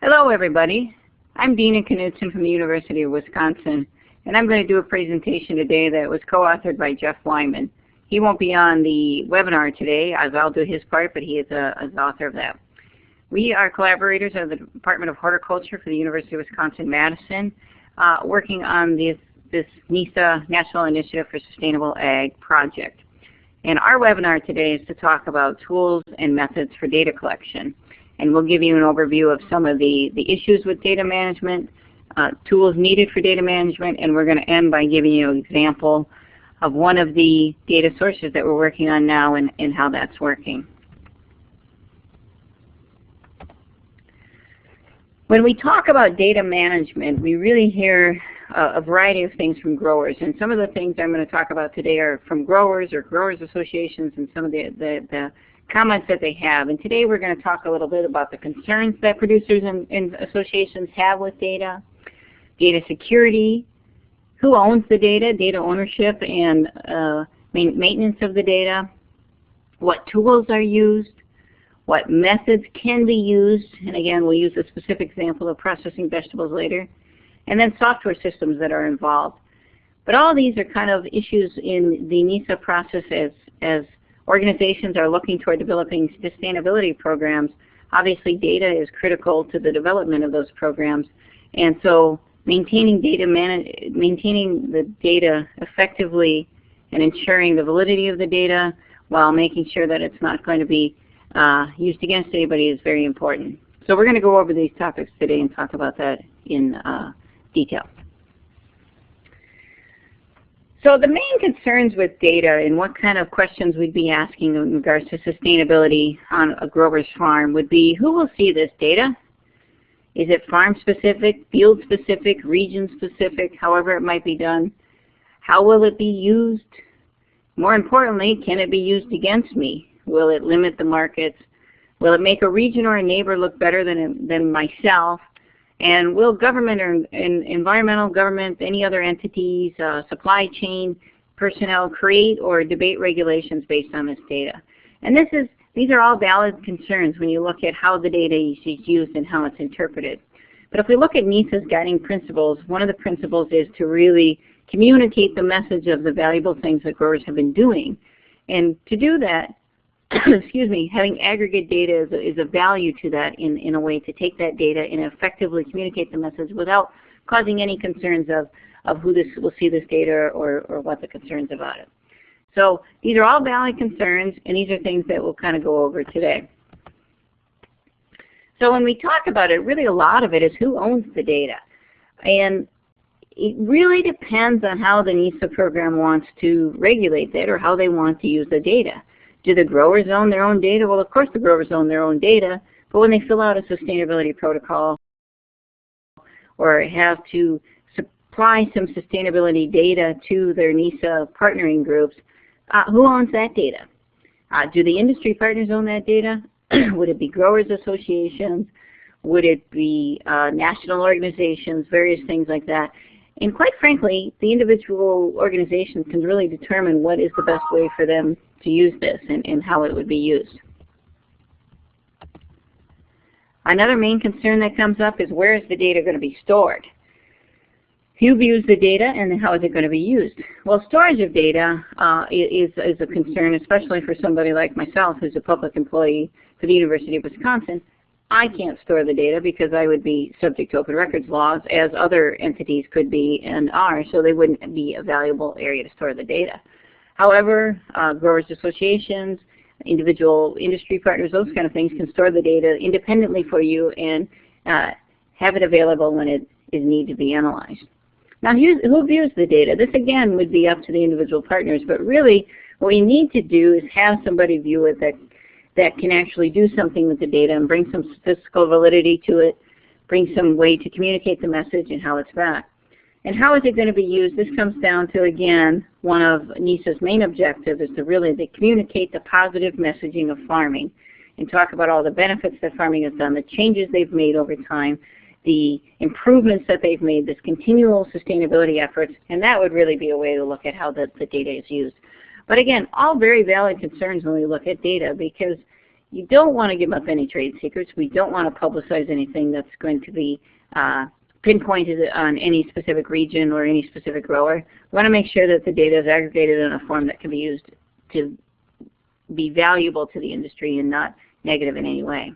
Hello everybody, I'm Deana Knuteson from the University of Wisconsin, and I'm going to do a presentation today that was co-authored by Jeff Wyman. He won't be on the webinar today, as I'll do his part, but he is the author of that. We are collaborators of the Department of Horticulture for the University of Wisconsin-Madison, working on this NISA National Initiative for Sustainable Ag project. And our webinar today is to talk about tools and methods for data collection. And we'll give you an overview of some of the issues with data management, tools needed for data management, and we're going to end by giving you an example of one of the data sources that we're working on now and how that's working. When we talk about data management, we really hear a variety of things from growers, and some of the things I'm going to talk about today are from growers or growers associations and some of the comments that they have. And today we're going to talk a little bit about the concerns that producers and associations have with data, data security, who owns the data, data ownership and maintenance of the data, what tools are used, what methods can be used, and again we'll use a specific example of processing vegetables later, and then software systems that are involved. But all these are kind of issues in the NISA process as organizations are looking toward developing sustainability programs. Obviously data is critical to the development of those programs, and so maintaining the data effectively and ensuring the validity of the data while making sure that it's not going to be used against anybody is very important. So we're going to go over these topics today and talk about that in detail. So the main concerns with data and what kind of questions we'd be asking in regards to sustainability on a grower's farm would be, who will see this data? Is it farm-specific, field-specific, region-specific, however it might be done? How will it be used? More importantly, can it be used against me? Will it limit the markets? Will it make a region or a neighbor look better than myself? And will government or environmental government, any other entities, supply chain personnel create or debate regulations based on this data? And these are all valid concerns when you look at how the data is used and how it's interpreted. But if we look at NISA's guiding principles, one of the principles is to really communicate the message of the valuable things that growers have been doing. And to do that, excuse me, having aggregate data is a value to that in a way to take that data and effectively communicate the message without causing any concerns of who will see this data or what the concerns about it. So these are all valid concerns, and these are things that we'll kind of go over today. So when we talk about it, really a lot of it is who owns the data. And it really depends on how the NISA program wants to regulate that or how they want to use the data. Do the growers own their own data? Well, of course the growers own their own data, but when they fill out a sustainability protocol or have to supply some sustainability data to their NISA partnering groups, who owns that data? Do the industry partners own that data? Would it be growers associations? Would it be national organizations, various things like that? And quite frankly, the individual organizations can really determine what is the best way for them to use this and how it would be used. Another main concern that comes up is, where is the data going to be stored? Who views the data and how is it going to be used? Well, storage of data is a concern, especially for somebody like myself who's a public employee for the University of Wisconsin. I can't store the data because I would be subject to open records laws, as other entities could be and are, so they wouldn't be a valuable area to store the data. However, growers associations, individual industry partners, those kind of things can store the data independently for you and have it available when it is needed to be analyzed. Now, who views the data? This again would be up to the individual partners, but really what we need to do is have somebody view it that can actually do something with the data and bring some statistical validity to it, bring some way to communicate the message and how it's back. And how is it going to be used? This comes down to, again, one of NISA's main objectives is to really communicate the positive messaging of farming and talk about all the benefits that farming has done, the changes they've made over time, the improvements that they've made, this continual sustainability efforts, and that would really be a way to look at how the data is used. But again, all very valid concerns when we look at data, because You don't want to give up any trade secrets. We don't want to publicize anything that's going to be pinpointed on any specific region or any specific grower. We want to make sure that the data is aggregated in a form that can be used to be valuable to the industry and not negative in any way.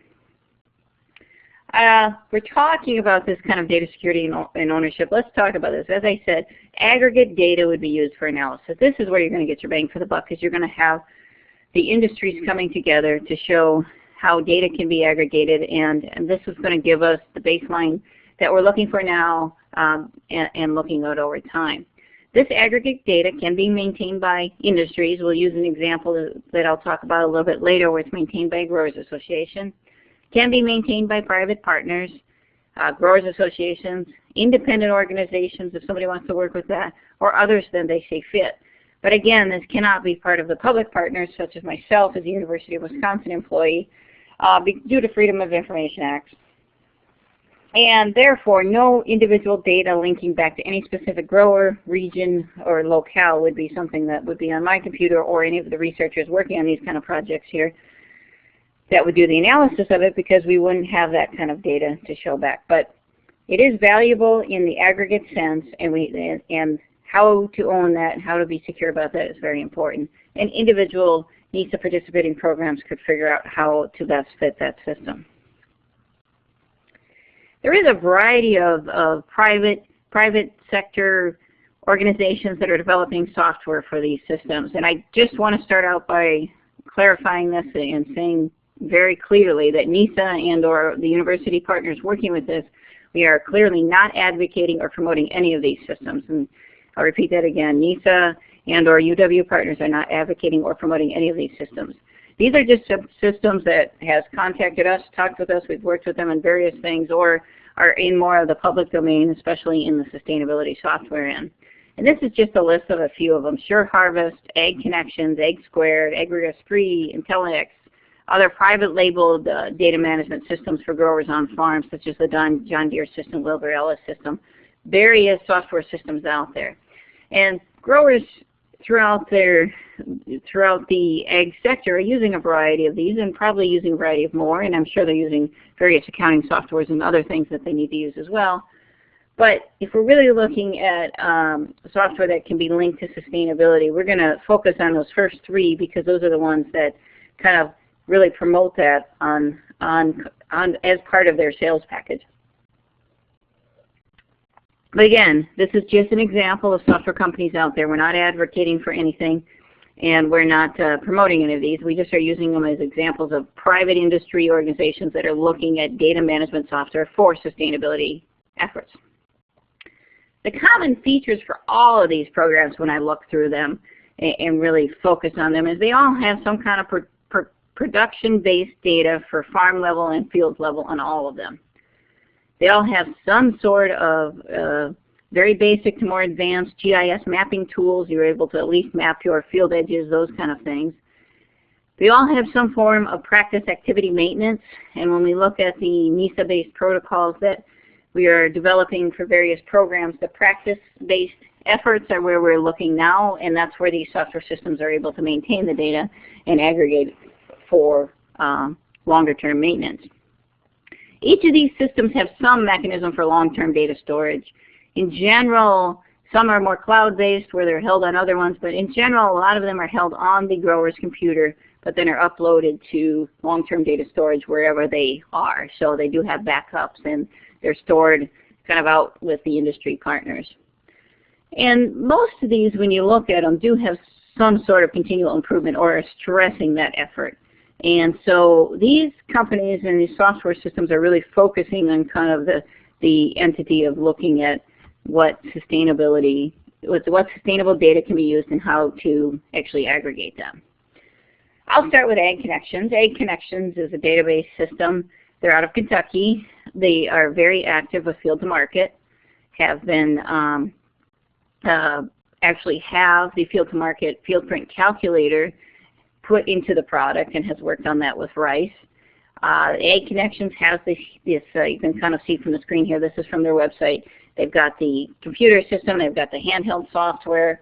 We're talking about this kind of data security and ownership. Let's talk about this. As I said, aggregate data would be used for analysis. This is where you're going to get your bang for the buck, because you're going to have the industries coming together to show how data can be aggregated, and this is going to give us the baseline that we're looking for now and looking at over time. This aggregate data can be maintained by industries. We'll use an example that I'll talk about a little bit later where it's maintained by a growers association. Can be maintained by private partners, growers associations, independent organizations if somebody wants to work with that, or others than they see fit. But again, this cannot be part of the public partners, such as myself as a University of Wisconsin employee, due to Freedom of Information Acts. And therefore, no individual data linking back to any specific grower, region, or locale would be something that would be on my computer or any of the researchers working on these kind of projects here that would do the analysis of it, because we wouldn't have that kind of data to show back. But it is valuable in the aggregate sense, and how to own that and how to be secure about that is very important. And individual NISA participating programs could figure out how to best fit that system. There is a variety of private sector organizations that are developing software for these systems. And I just want to start out by clarifying this and saying very clearly that NISA and or the university partners working with this, we are clearly not advocating or promoting any of these systems. And I'll repeat that again. NISA and or UW partners are not advocating or promoting any of these systems. These are just systems that has contacted us, talked with us, we've worked with them on various things, or are in more of the public domain, especially in the sustainability software end. And this is just a list of a few of them: Sure Harvest, Ag Connections, Ag Squared, AgriSpree, Intellinex, other private labeled data management systems for growers on farms, such as the John Deere system, Wilbur Ellis system, various software systems out there. And growers throughout the ag sector are using a variety of these, and probably using a variety of more, and I'm sure they're using various accounting softwares and other things that they need to use as well. But if we're really looking at software that can be linked to sustainability, we're going to focus on those first three, because those are the ones that kind of really promote that as part of their sales package. But again, this is just an example of software companies out there. We're not advocating for anything, and we're not promoting any of these. We just are using them as examples of private industry organizations that are looking at data management software for sustainability efforts. The common features for all of these programs, when I look through them and really focus on them, is they all have some kind of production-based data for farm level and field level on all of them. They all have some sort of very basic to more advanced GIS mapping tools. You're able to at least map your field edges, those kind of things. They all have some form of practice activity maintenance, and when we look at the NISA-based protocols that we are developing for various programs, the practice-based efforts are where we're looking now, and that's where these software systems are able to maintain the data and aggregate for longer-term maintenance. Each of these systems have some mechanism for long-term data storage. In general, some are more cloud-based where they're held on other ones, but in general, a lot of them are held on the grower's computer, but then are uploaded to long-term data storage wherever they are. So they do have backups, and they're stored kind of out with the industry partners. And most of these, when you look at them, do have some sort of continual improvement or are stressing that effort. And so these companies and these software systems are really focusing on kind of the entity of looking at what sustainable data can be used and how to actually aggregate them. I'll start with Ag Connections. Ag Connections is a database system. They're out of Kentucky. They are very active with Field to Market, have been actually have the Field to Market field print calculator put into the product and has worked on that with rice. Ag Connections has this you can kind of see from the screen here, this is from their website. They've got the computer system, they've got the handheld software,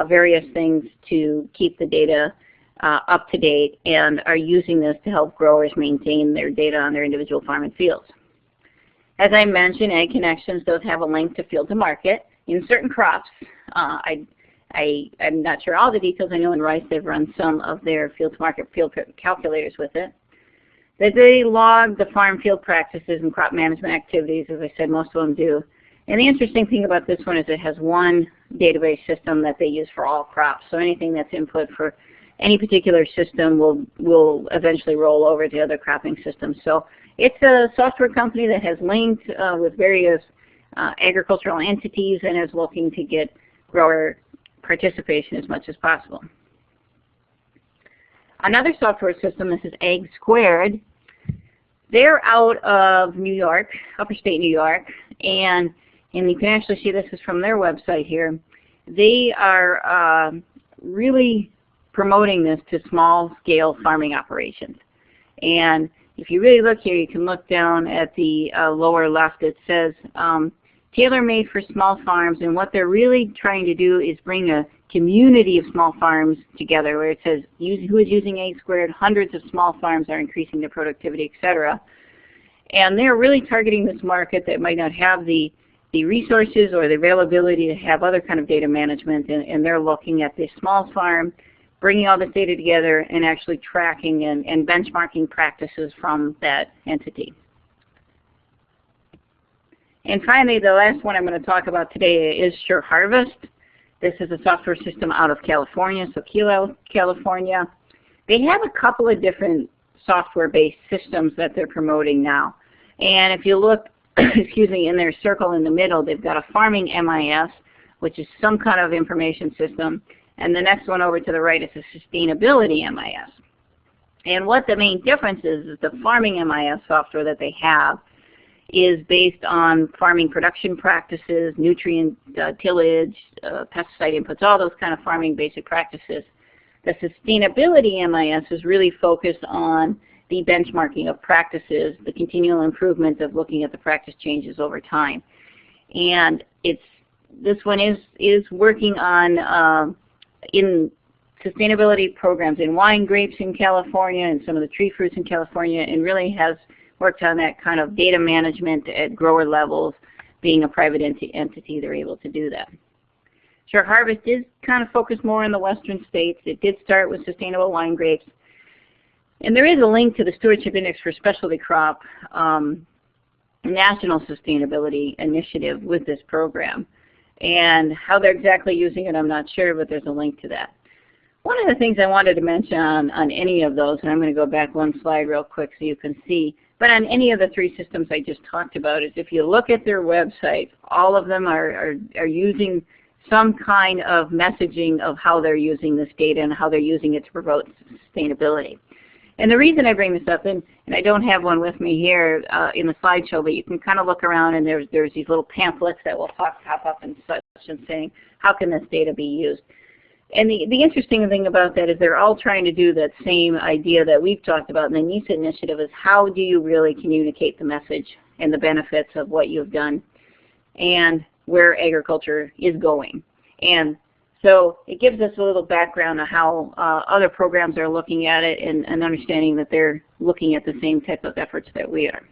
various things to keep the data up to date and are using this to help growers maintain their data on their individual farm and fields. As I mentioned, Ag Connections does have a link to Field to Market in certain crops. I'm not sure all the details. I know in rice they've run some of their Field to Market field calculators with it. They log the farm field practices and crop management activities, as I said, most of them do. And the interesting thing about this one is it has one database system that they use for all crops. So anything that's input for any particular system will eventually roll over to other cropping systems. So it's a software company that has linked with various agricultural entities and is looking to get grower participation as much as possible. Another software system, this is Ag Squared. They're out of New York, upstate New York, and you can actually see this is from their website here. They are really promoting this to small-scale farming operations. And if you really look here, you can look down at the lower left. It says tailor-made for small farms, and what they're really trying to do is bring a community of small farms together, where it says who is using Ag Squared, hundreds of small farms are increasing their productivity, etc. And they're really targeting this market that might not have the resources or the availability to have other kind of data management, and they're looking at this small farm, bringing all this data together and actually tracking and benchmarking practices from that entity. And finally, the last one I'm going to talk about today is Sure Harvest. This is a software system out of California, so Kilo, California. They have a couple of different software-based systems that they're promoting now. And if you look, excuse me, in their circle in the middle, they've got a farming MIS, which is some kind of information system. And the next one over to the right is a sustainability MIS. And what the main difference is the farming MIS software that they have is based on farming production practices, nutrient tillage, pesticide inputs, all those kind of farming basic practices. The sustainability MIS is really focused on the benchmarking of practices, the continual improvement of looking at the practice changes over time. And this one is working on in sustainability programs in wine grapes in California and some of the tree fruits in California, and really has worked on that kind of data management at grower levels. Being a private entity, they're able to do that. Sure Harvest is kind of focused more in the western states. It did start with sustainable wine grapes. And there is a link to the Stewardship Index for Specialty Crop National Sustainability Initiative with this program. And how they're exactly using it, I'm not sure, but there's a link to that. One of the things I wanted to mention on any of those, and I'm going to go back one slide real quick so you can see, but on any of the three systems I just talked about, is if you look at their website, all of them are using some kind of messaging of how they're using this data and how they're using it to promote sustainability. And the reason I bring this up, and I don't have one with me here in the slideshow, but you can kind of look around and there's these little pamphlets that will pop up and such and saying, how can this data be used? And the interesting thing about that is they're all trying to do that same idea that we've talked about in the NISA initiative, is how do you really communicate the message and the benefits of what you've done and where agriculture is going. And so it gives us a little background on how other programs are looking at it, and understanding that they're looking at the same type of efforts that we are.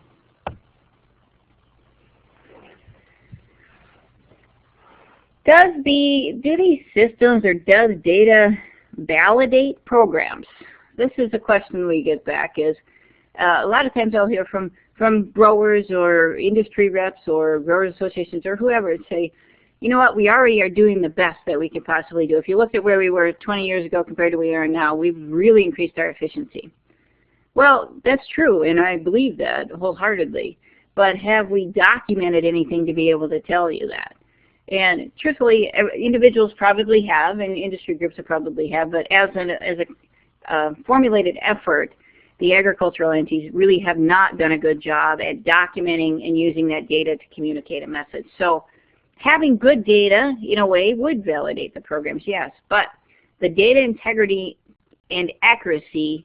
Do these systems, or does data validate programs? This is a question we get back. Is a lot of times I'll hear from growers or industry reps or growers associations or whoever say, you know what, we already are doing the best that we could possibly do. If you look at where we were 20 years ago compared to where we are now, we've really increased our efficiency. Well, that's true, and I believe that wholeheartedly. But have we documented anything to be able to tell you that? And truthfully, individuals probably have, and industry groups probably have, but as a formulated effort, the agricultural entities really have not done a good job at documenting and using that data to communicate a message. So having good data, in a way, would validate the programs, yes, but the data integrity and accuracy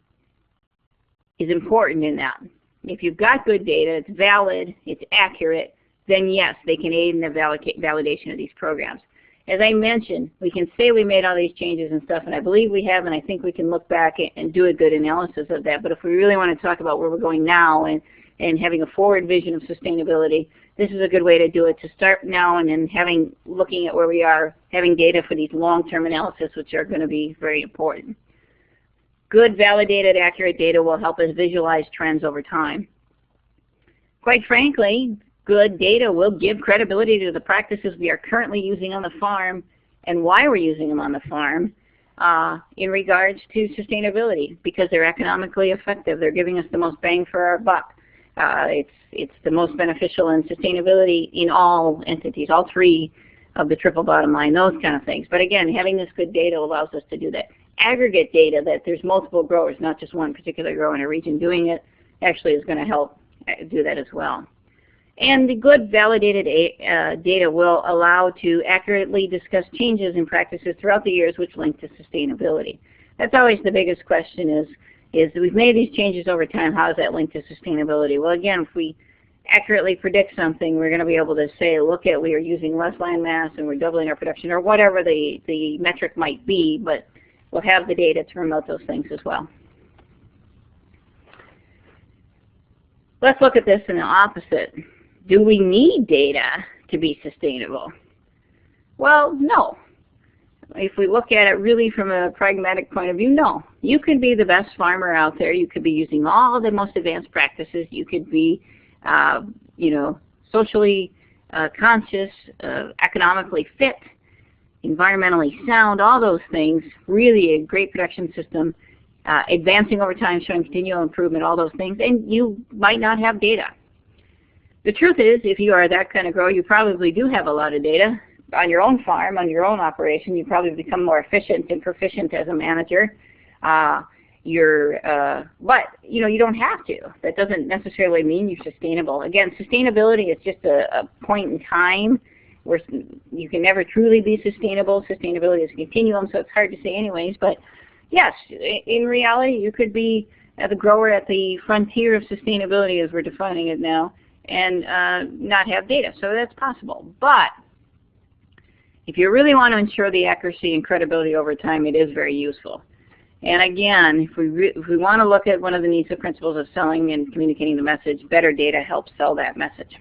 is important in that. If you've got good data, it's valid, it's accurate, then yes, they can aid in the validation of these programs. As I mentioned, we can say we made all these changes and stuff, and I believe we have, and I think we can look back and do a good analysis of that. But if we really want to talk about where we're going now and having a forward vision of sustainability, this is a good way to do it, to start now and then looking at where we are, having data for these long-term analysis, which are going to be very important. Good, validated, accurate data will help us visualize trends over time. Quite frankly, good data will give credibility to the practices we are currently using on the farm and why we're using them on the farm in regards to sustainability, because they're economically effective. They're giving us the most bang for our buck. It's the most beneficial in sustainability in all entities, all three of the triple bottom line, those kind of things. But again, having this good data allows us to do that. Aggregate data that there's multiple growers, not just one particular grower in a region doing it, actually is going to help do that as well. And the good validated data will allow to accurately discuss changes in practices throughout the years which link to sustainability. That's always the biggest question is we've made these changes over time, how does that link to sustainability? Well, again, if we accurately predict something, we're going to be able to say, look at, we are using less land mass and we're doubling our production, or whatever the metric might be, but we'll have the data to promote those things as well. Let's look at this in the opposite. Do we need data to be sustainable? Well, no. If we look at it really from a pragmatic point of view, no. You could be the best farmer out there. You could be using all the most advanced practices. You could be, socially conscious, economically fit, environmentally sound, all those things, really a great production system, advancing over time, showing continual improvement, all those things, and you might not have data. The truth is, if you are that kind of grower, you probably do have a lot of data on your own farm, on your own operation. You probably become more efficient and proficient as a manager. But you don't have to. That doesn't necessarily mean you're sustainable. Again, sustainability is just a point in time where you can never truly be sustainable. Sustainability is a continuum, so it's hard to say anyways. But yes, in reality, you could be the grower at the frontier of sustainability as we're defining it now, and not have data. So that's possible. But if you really want to ensure the accuracy and credibility over time, it is very useful. And again, if we want to look at one of the NISA principles of selling and communicating the message, better data helps sell that message.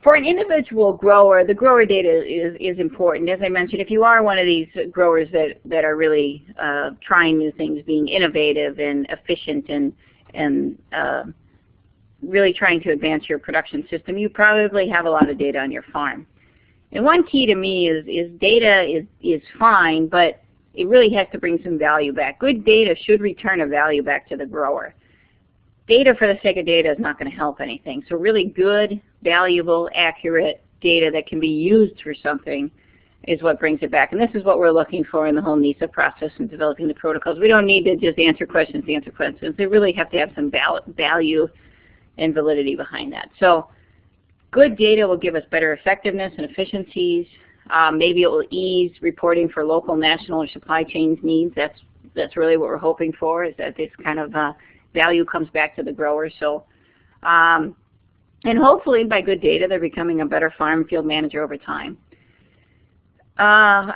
For an individual grower, the grower data is important. As I mentioned, if you are one of these growers that are really trying new things, being innovative and efficient and really trying to advance your production system, you probably have a lot of data on your farm. And one key to me is data is fine, but it really has to bring some value back. Good data should return a value back to the grower. Data for the sake of data is not going to help anything. So really good, valuable, accurate data that can be used for something is what brings it back. And this is what we're looking for in the whole NISA process and developing the protocols. We don't need to just answer questions. They really have to have some value and validity behind that. So good data will give us better effectiveness and efficiencies. Maybe it will ease reporting for local, national, or supply chains needs. That's really what we're hoping for, is that this kind of value comes back to the growers. So, and hopefully by good data, they're becoming a better farm field manager over time.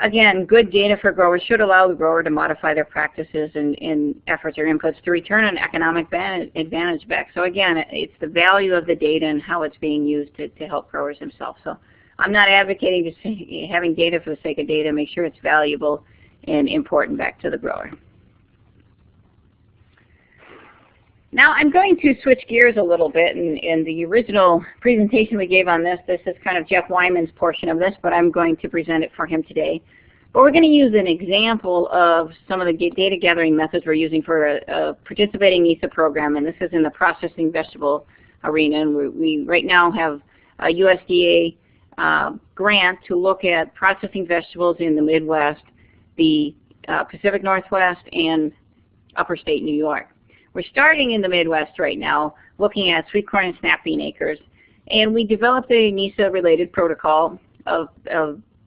Again, good data for growers should allow the grower to modify their practices and efforts or inputs to return an economic advantage back. So again, it's the value of the data and how it's being used to help growers themselves. So I'm not advocating just having data for the sake of data. Make sure it's valuable and important back to the grower. Now I'm going to switch gears a little bit. In the original presentation we gave on this is kind of Jeff Wyman's portion of this, but I'm going to present it for him today. But we're going to use an example of some of the data gathering methods we're using for a participating NISA program, and this is in the processing vegetable arena. And we right now have a USDA grant to look at processing vegetables in the Midwest, the Pacific Northwest, and upper state New York. We're starting in the Midwest right now, looking at sweet corn and snap bean acres, and we developed a NISA-related protocol of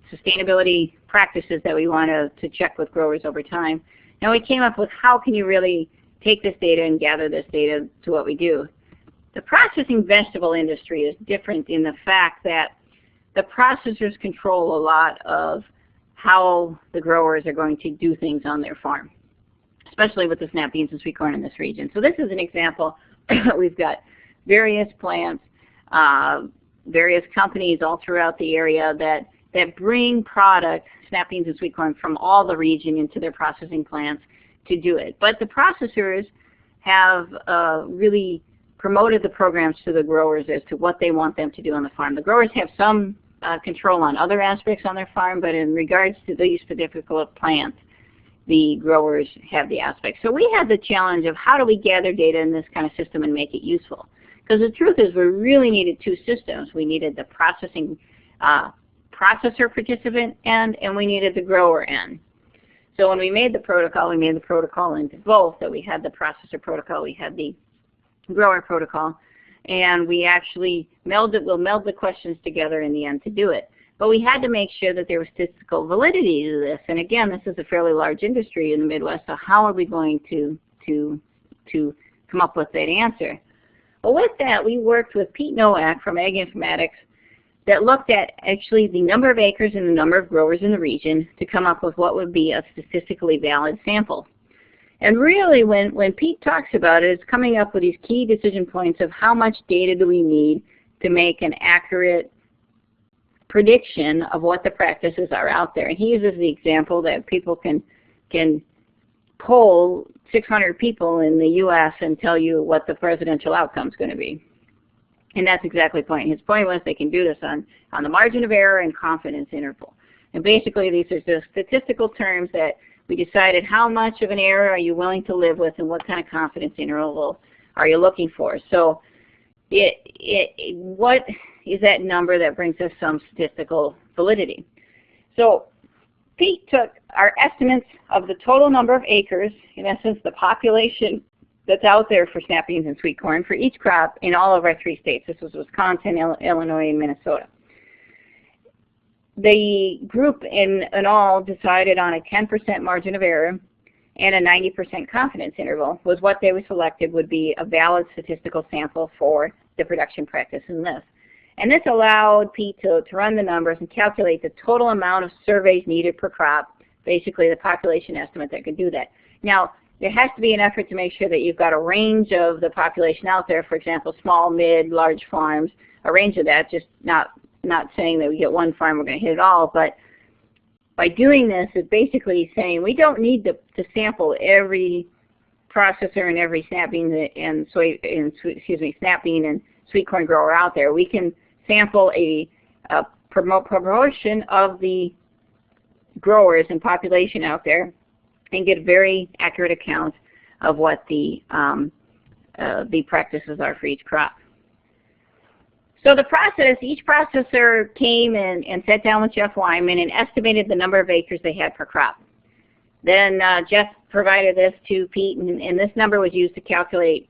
sustainability practices that we want to check with growers over time. Now we came up with how can you really take this data and gather this data to what we do. The processing vegetable industry is different in the fact that the processors control a lot of how the growers are going to do things on their farm, especially with the snap beans and sweet corn in this region. So this is an example. We've got various plants, various companies all throughout the area that bring product, snap beans and sweet corn, from all the region into their processing plants to do it. But the processors have really promoted the programs to the growers as to what they want them to do on the farm. The growers have some control on other aspects on their farm, but in regards to these particular plants, the growers have the aspects. So we had the challenge of how do we gather data in this kind of system and make it useful? Because the truth is we really needed two systems. We needed the processing processor participant end, and we needed the grower end. So when we made the protocol into both. So we had the processor protocol, we had the grower protocol, and we actually we'll meld the questions together in the end to do it. But we had to make sure that there was statistical validity to this. And again, this is a fairly large industry in the Midwest, so how are we going to come up with that answer? Well, with that, we worked with Pete Nowak from Ag Informatics that looked at actually the number of acres and the number of growers in the region to come up with what would be a statistically valid sample. And really, when Pete talks about it, it's coming up with these key decision points of how much data do we need to make an accurate prediction of what the practices are out there. And he uses the example that people can poll 600 people in the U.S. and tell you what the presidential outcome is going to be. And that's exactly the point. His point was they can do this on the margin of error and confidence interval. And basically these are just statistical terms that we decided how much of an error are you willing to live with and what kind of confidence interval are you looking for. So what is that number that brings us some statistical validity? So Pete took our estimates of the total number of acres, in essence the population that's out there for snap beans and sweet corn for each crop in all of our 3 states. This was Wisconsin, Illinois, and Minnesota. The group in all decided on a 10% margin of error and a 90% confidence interval was what they were selected would be a valid statistical sample for the production practice in this. And this allowed Pete to run the numbers and calculate the total amount of surveys needed per crop, basically the population estimate that could do that. Now, there has to be an effort to make sure that you've got a range of the population out there, for example, small, mid, large farms, a range of that, just not saying that we get one farm, we're going to hit it all, but by doing this, it's basically saying we don't need to sample every processor and every snap bean and snap bean and sweet corn grower out there. We can sample a proportion of the growers and population out there and get a very accurate account of what the practices are for each crop. So the process, each processor came and sat down with Jeff Wyman and estimated the number of acres they had per crop. Then Jeff provided this to Pete, and this number was used to calculate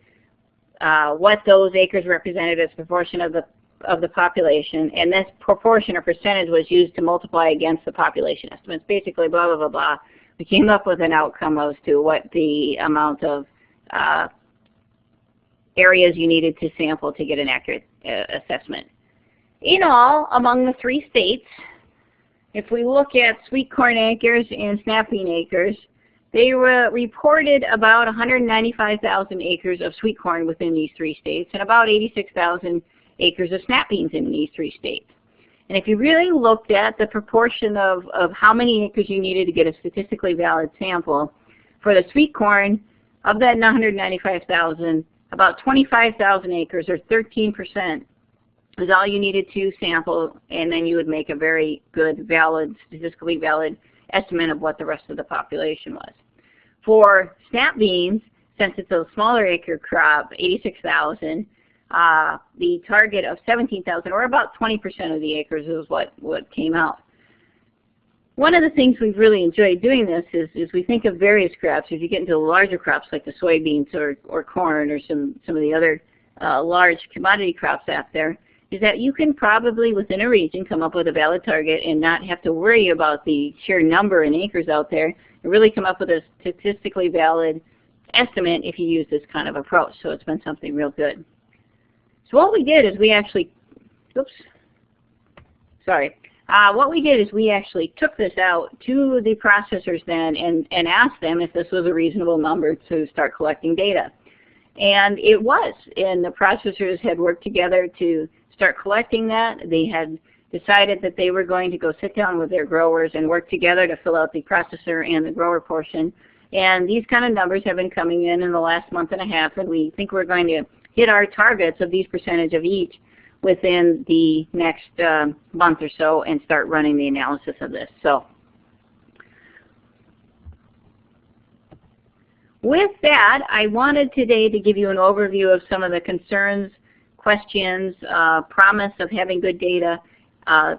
what those acres represented as a proportion of the population, and this proportion or percentage was used to multiply against the population estimates. Basically, blah, blah, blah, blah. We came up with an outcome as to what the amount of areas you needed to sample to get an accurate assessment. In all, among the 3 states, if we look at sweet corn acres and snap bean acres, they reported about 195,000 acres of sweet corn within these 3 states and about 86,000 acres of snap beans in these 3 states. And if you really looked at the proportion of how many acres you needed to get a statistically valid sample, for the sweet corn, of that 195,000, about 25,000 acres, or 13%, is all you needed to sample, and then you would make a very good, valid, statistically valid estimate of what the rest of the population was. For snap beans, since it's a smaller acre crop, 86,000, the target of 17,000, or about 20% of the acres, is what came out. One of the things we've really enjoyed doing this is we think of various crops. If you get into the larger crops like the soybeans or corn or some of the other large commodity crops out there, is that you can probably within a region come up with a valid target and not have to worry about the sheer number in acres out there, and really come up with a statistically valid estimate if you use this kind of approach. So it's been something real good. So what we did is we actually, What we did is we actually took this out to the processors then and asked them if this was a reasonable number to start collecting data. And it was, and the processors had worked together to start collecting that. They had decided that they were going to go sit down with their growers and work together to fill out the processor and the grower portion. And these kind of numbers have been coming in the last month and a half, and we think we're going to hit our targets of these percentage of each within the next month or so and start running the analysis of this. So with that, I wanted today to give you an overview of some of the concerns, questions, promise of having good data,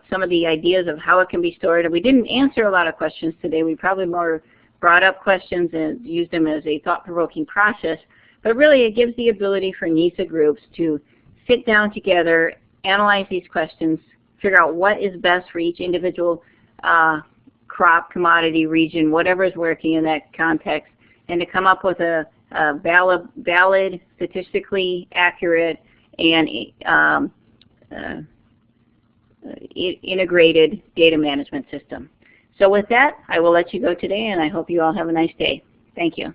some of the ideas of how it can be stored. And we didn't answer a lot of questions today. We probably more brought up questions and used them as a thought-provoking process. But really, it gives the ability for NISA groups to sit down together, analyze these questions, figure out what is best for each individual crop, commodity, region, whatever is working in that context, and to come up with a valid, statistically accurate, and integrated data management system. So with that, I will let you go today, and I hope you all have a nice day. Thank you.